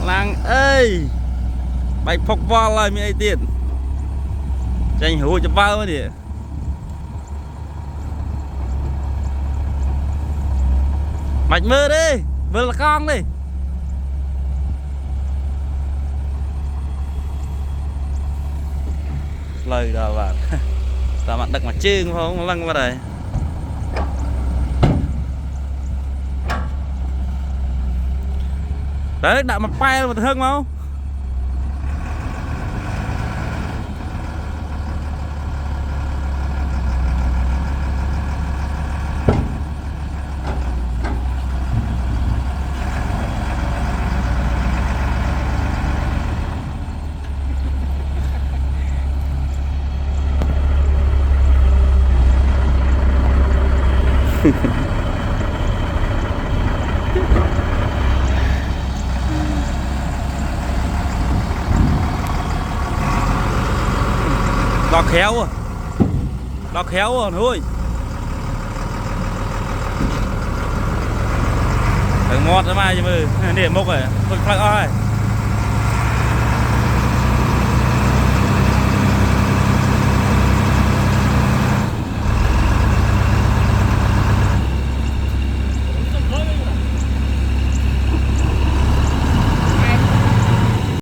Lang ơi bạch phọc vo lại mới tiền tranh hữu cho bao đi mạch mơ đi vừa là con đi lời đâu bạn ta bạn đặt mặt chương không lăng vào đây đấy đã mặt bay một hơn không đo khéo rồi thôi đừng mót ra mai chứ mừ điểm mốc rồi thôi phải ơi